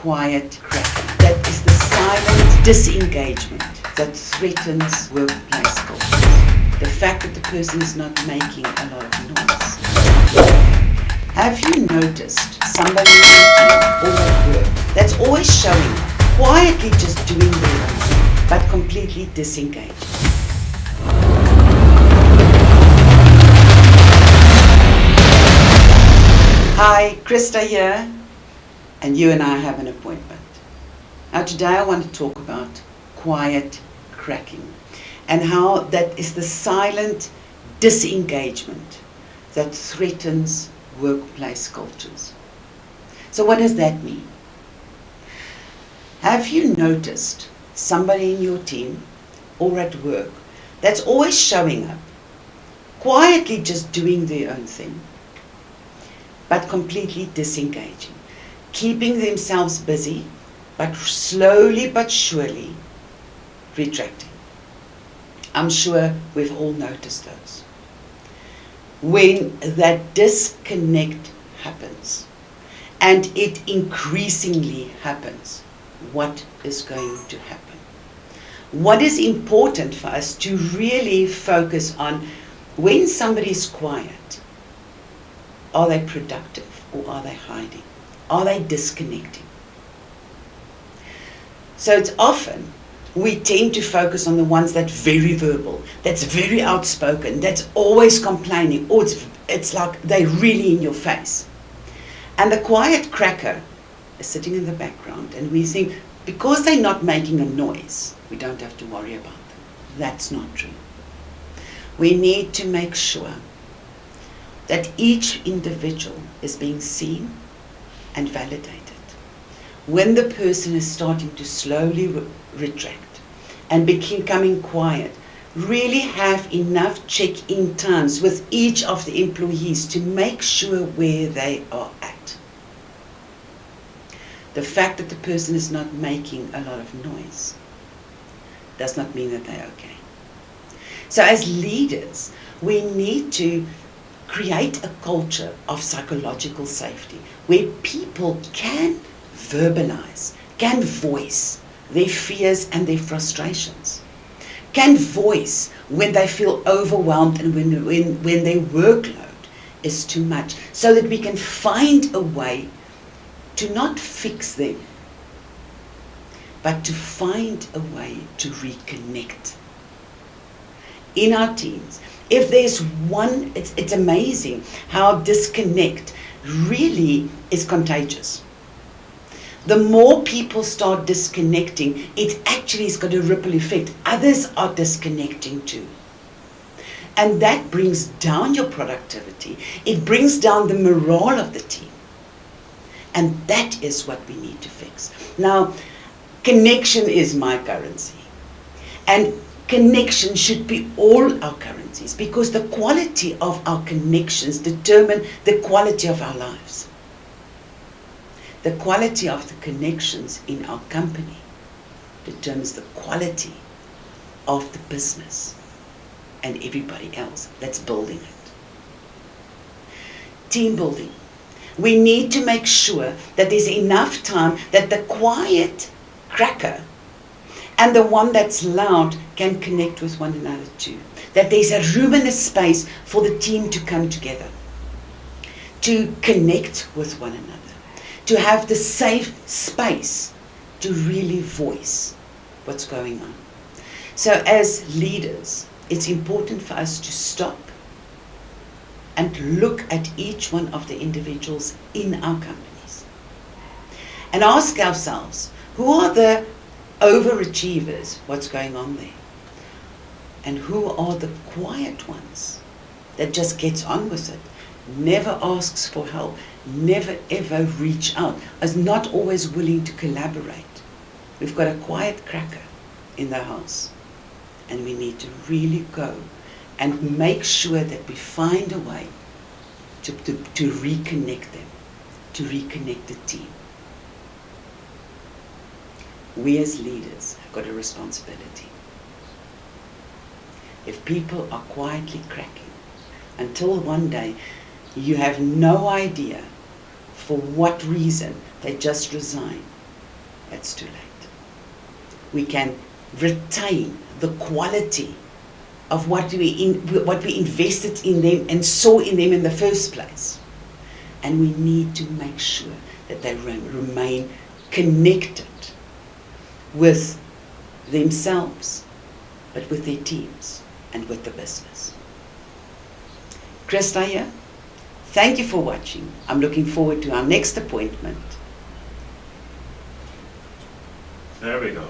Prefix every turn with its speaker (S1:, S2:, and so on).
S1: quiet cracking. That is the silent disengagement that threatens workplace culture. The fact that the person is not making a lot of noise. Have you noticed somebody in your team or at work that's always showing up, quietly just doing their own thing, but completely disengaged? Hi, Christa here, and you and I have an appointment. Now today I want to talk about quiet cracking and how that is the silent disengagement that threatens workplace cultures. So what does that mean? Have you noticed somebody in your team or at work that's always showing up, quietly just doing their own thing, but completely disengaging, keeping themselves busy, but slowly but surely retracting? I'm sure we've all noticed those. When that disconnect happens, and it increasingly happens, what is going to happen? What is important for us to really focus on when somebody's quiet? Are they productive or are they hiding? Are they disconnecting? So it's often we tend to focus on the ones that's very verbal, that's very outspoken, that's always complaining, or it's like they're really in your face. And the quiet cracker is sitting in the background, and we think because they're not making a noise, we don't have to worry about them. That's not true. We need to make sure that each individual is being seen and validated. When the person is starting to slowly retract and becoming quiet, really have enough check-in times with each of the employees to make sure where they are at. The fact that the person is not making a lot of noise does not mean that they're okay. So as leaders, we need to create a culture of psychological safety where people can verbalize, can voice their fears and their frustrations, can voice when they feel overwhelmed and when their workload is too much, so that we can find a way to not fix them, but to find a way to reconnect. In our teams, if there's one, it's amazing how disconnect really is contagious. The more people start disconnecting, it actually has got a ripple effect. Others are disconnecting too. And that brings down your productivity. It brings down the morale of the team. And that is what we need to fix. Now, connection is my currency. And connection should be all our currencies, because the quality of our connections determine the quality of our lives. The quality of the connections in our company determines the quality of the business and everybody else that's building it. Team building. We need to make sure that there's enough time that the quiet cracker and the one that's loud can connect with one another too. That there's a room and a space for the team to come together, to connect with one another, to have the safe space to really voice what's going on. So as leaders, it's important for us to stop and look at each one of the individuals in our companies and ask ourselves, who are the overachievers, what's going on there? And who are the quiet ones that just gets on with it, never asks for help, never ever reach out, is not always willing to collaborate? We've got a quiet cracker in the house, and we need to really go and make sure that we find a way to reconnect them, to reconnect the team. We as leaders have got a responsibility. If people are quietly cracking until one day you have no idea for what reason they just resign, it's too late. We can retain the quality of what we invested in them and saw in them in the first place. And we need to make sure that they remain connected with themselves, but with their teams and with the business. Christa here, thank you for watching. I'm looking forward to our next appointment.
S2: There we go.